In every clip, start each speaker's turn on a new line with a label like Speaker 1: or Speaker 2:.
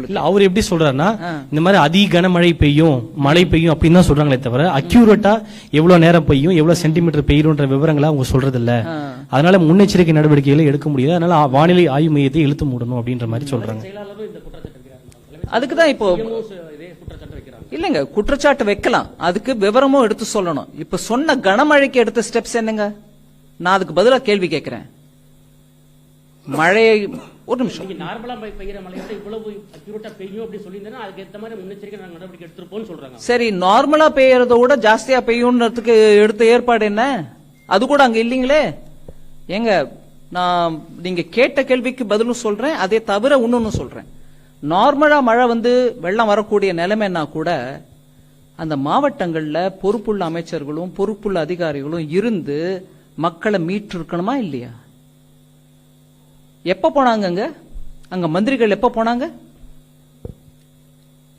Speaker 1: இல்ல அவர் எப்படி சொல்றாருன்னா இந்த மாதிரி அதிக கனமழை பெய்யும் மழை பெய்யும் அப்படின்னு தான் சொல்றாங்களே தவிர அக்யூரேட்டா எவ்வளவு நேரம் பெய்யும் எவ்வளவு சென்டிமீட்டர் பெய்யும்ன்ற விவரங்களை அவங்க சொல்றது இல்ல. அதனால முன்னெச்சரிக்கை நடவடிக்கைகளை எடுக்க முடியாது. அதனால வானிலை ஆய்வு மையத்தை இழுத்து மூடணும் அப்படின்ற மாதிரி சொல்றாங்க.
Speaker 2: அதுக்குதான் இப்போ இல்லங்க குற்றச்சாட்டு வைக்கலாம், அதுக்கு விவரமும் எடுத்து சொல்லணும். இப்ப சொன்ன கனமழைக்கு எடுத்த ஸ்டெப்ஸ் என்னங்க? நான் அதுக்கு பதிலா கேள்வி கேட்கிறேன். மழையை ஒரு நிமிஷம்
Speaker 3: நார்மலா பெய்யற மழையோட இவ்வளவு அக்யூரேட்டா பெய்யும் அப்படி சொல்லியிருந்தா அதுக்கு ஏத்த மாதிரி முன்னெச்சரிக்கை நடவடிக்கை எடுத்துருப்போம்னு சொல்றாங்க.
Speaker 2: சரி, நார்மலா பெய்யறத விட ஜாஸ்தியா பெய்யும்ன்றதுக்கு எடுத்த ஏற்பாடு என்ன? அது கூட அங்க இல்லீங்களே. ஏங்க, நான் நீங்க கேட்ட கேள்விக்கு பதிலும் சொல்றேன், அதே தவிர இன்னொன்னு சொல்றேன். நார்மலா மழை வெள்ளம் வரக்கூடிய நிலைமைன்னா கூட அந்த மாவட்டங்கள்ல பொறுப்புள்ள அமைச்சர்களும் பொறுப்புள்ள அதிகாரிகளும் இருந்து மக்களை மீட்டு இருக்கணுமா இல்லையா? எப்ப போனாங்க அங்க மந்திரிகள்? எப்ப போனாங்க?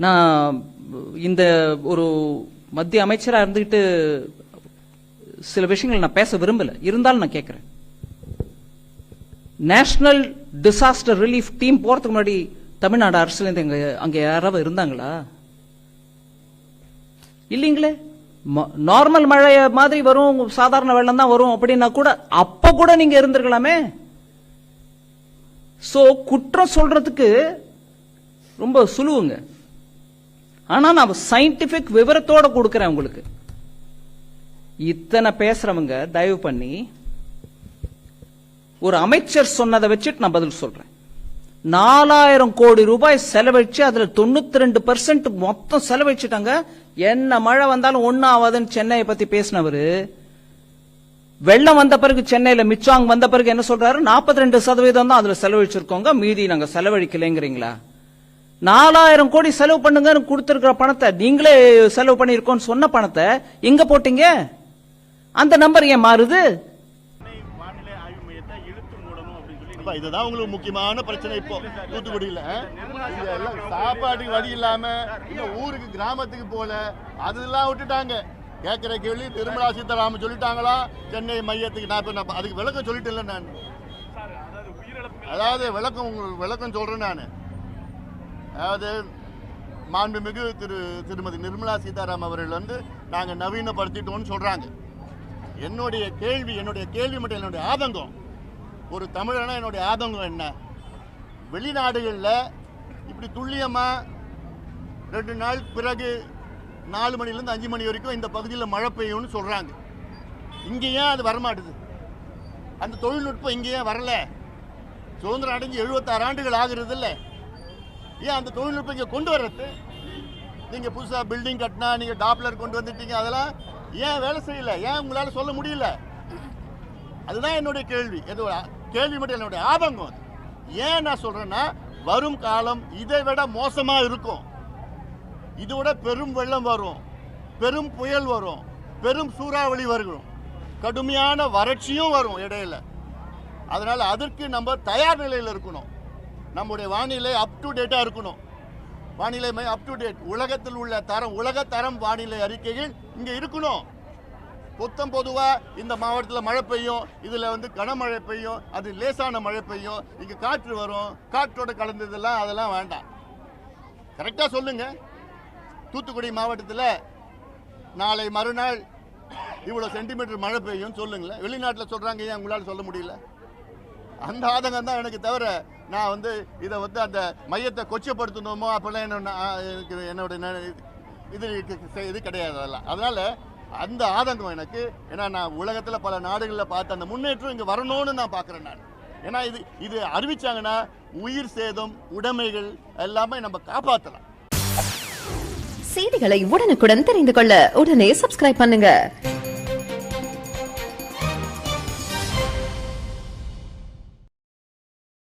Speaker 2: நான் இந்த ஒரு மத்திய அமைச்சரா இருந்துகிட்டு சில விஷயங்கள் நான் பேச விரும்பல, இருந்தாலும் நான் கேட்கிறேன். நேஷனல் டிசாஸ்டர் ரிலீஃப் டீம் போறதுக்கு முன்னாடி தமிழ்நாடு அரசுல இருந்து அங்க யாராவது இருந்தாங்களா? இல்லீங்களே. நார்மல் மழை மாதிரி வரும், சாதாரண வெள்ளம் தான் வரும் அப்படின்னா கூட அப்ப கூட நீங்க இருந்திருக்கலாமே. சோ குற்றம் சொல்றதுக்கு ரொம்ப சுலுவுங்க. ஆனா நான் சயின்டிபிக் விவரத்தோட கொடுக்கிறேன் உங்களுக்கு. இத்தனை பேசுறவங்க தயவு பண்ணி ஒரு அமைச்சர் சொன்னதை வச்சுட்டு நான் பதில் சொல்றேன். 4000 கோடி ரூபாய் செலவழிச்சு அதுல 92% மொத்தம் செலவழிச்சுட்டாங்க. என்ன மழை வந்தாலும் ஒன்னும் ஆகாதுன்னு சென்னையை பத்தி பேசினவரு வெள்ளம் வந்த பிறகு சென்னையில மிச்சாங் வந்த பிறகு என்ன சொல்றாரு? 42% தான் அதுல செலவழிச்சிருக்கோங்க, மீதி நாங்க செலவழிக்கலைங்கிறீங்களா? 4000 கோடி செலவு பண்ணுங்க கொடுத்திருக்கிற பணத்தை, நீங்களே செலவு பண்ணிருக்கோம் சொன்ன பணத்தை எங்க போட்டீங்க? அந்த நம்பர் ஏன் மாறுது?
Speaker 4: இதுதான் உங்களுக்கு முக்கியமான பிரச்சனை. இப்போ தூத்துக்குடியில சாப்பாட்டுக்கு வழி இல்லாம ஊருக்கு கிராமத்துக்கு போல அதெல்லாம் விட்டுட்டாங்க. கேட்கிற கேள்வி நிர்மலா சீதாராமன் சொல்லிட்டாங்களா சென்னை மையத்துக்கு? நான் அதுக்கு விளக்கம் சொல்லிட்டு இல்லை நான். அதாவது விளக்கம் சொல்றேன் நான். அதாவது மாண்புமிகு திருமதி நிர்மலா சீதாராமன் அவர்கள் நாங்க நவீனப்படுத்திட்டோம்னு சொல்றாங்க. என்னுடைய கேள்வி மட்டும் என்னுடைய ஆதங்கம், ஒரு தமிழனா என்னுடைய ஆதங்கம் என்ன? வெளிநாடுகளில் இப்படி துல்லியமா 2 நாள் பிறகு 4 மணிலேருந்து 5 மணி வரைக்கும் இந்த பகுதியில் மழை பெய்யும்னு சொல்றாங்க. இங்கே ஏன் அது வரமாட்டுது? அந்த தொழில்நுட்பம் இங்கே ஏன் வரல? சுதந்திரம் அடைஞ்சு 76 ஆண்டுகள் ஆகுறது இல்லை. ஏன் அந்த தொழில்நுட்பம் இங்கே கொண்டு வர்றது? நீங்க புதுசா பில்டிங் கட்டினா, நீங்க டாப்லர் கொண்டு வந்துட்டீங்க, அதெல்லாம் ஏன் வேலை செய்யல? ஏன் உங்களால சொல்ல முடியல? அதுதான் என்னுடைய கேள்வி. கேள்வி மட்டும் என்னுடைய ஆதங்கம். ஏன் நான் சொல்றேன்னா, வரும் காலம் இதை விட மோசமா இருக்கும். இதோட பெரும் வெள்ளம் வரும், பெரும் புயல் வரும், பெரும் சூறாவளி வரும், கடுமையான வறட்சியும் வரும் இடையில. அதனால அதற்கு நம்ம தயார் நிலையில் இருக்கணும். நம்முடைய வானிலை அப் டு டேட்டா இருக்கணும். வானிலை அப் டு டேட், உலகத்தில் உள்ள தரம், உலக தரம் வானிலை அறிக்கைகள் இங்க இருக்கணும். பொதுவா இந்த மாவட்டத்தில் மழை பெய்யும், இதுல கனமழை பெய்யும், அது லேசான மழை பெய்யும், இங்க காற்று வரும், காற்றோட கலந்ததெல்லாம் அதெல்லாம் வேண்டாம். கரெக்டா சொல்லுங்க. தூத்துக்குடி மாவட்டத்தில் நாளை மறுநாள் இவ்வளவு சென்டிமீட்டர் மழை பெய்யும் சொல்லுங்களேன். வெளிநாட்டில் சொல்றாங்க, ஏன் உங்களால் சொல்ல முடியல? அந்த ஆதங்கம் தான் எனக்கு தவிர நான் இதை அந்த மையத்தை கொச்சப்படுத்தணுமோ அப்பெல்லாம் என்னோட இது கிடையாது. அதெல்லாம் அதனால அந்த ஆதங்கம் எனக்கு. ஏன்னா நான் உலகத்தில் பல நாடுகளில் பார்த்த அந்த முன்னேற்றம் இங்கே வரணும்னு நான் பார்க்குறேன் நான். ஏன்னா இது அறிவிச்சாங்கன்னா உயிர் சேதம், உடைமைகள் எல்லாமே நம்ம காப்பாற்றலாம்.
Speaker 5: செய்திகளை உடனுக்குடன் தெரிந்து கொள்ள உடனே சப்ஸ்கிரைப் பண்ணுங்க.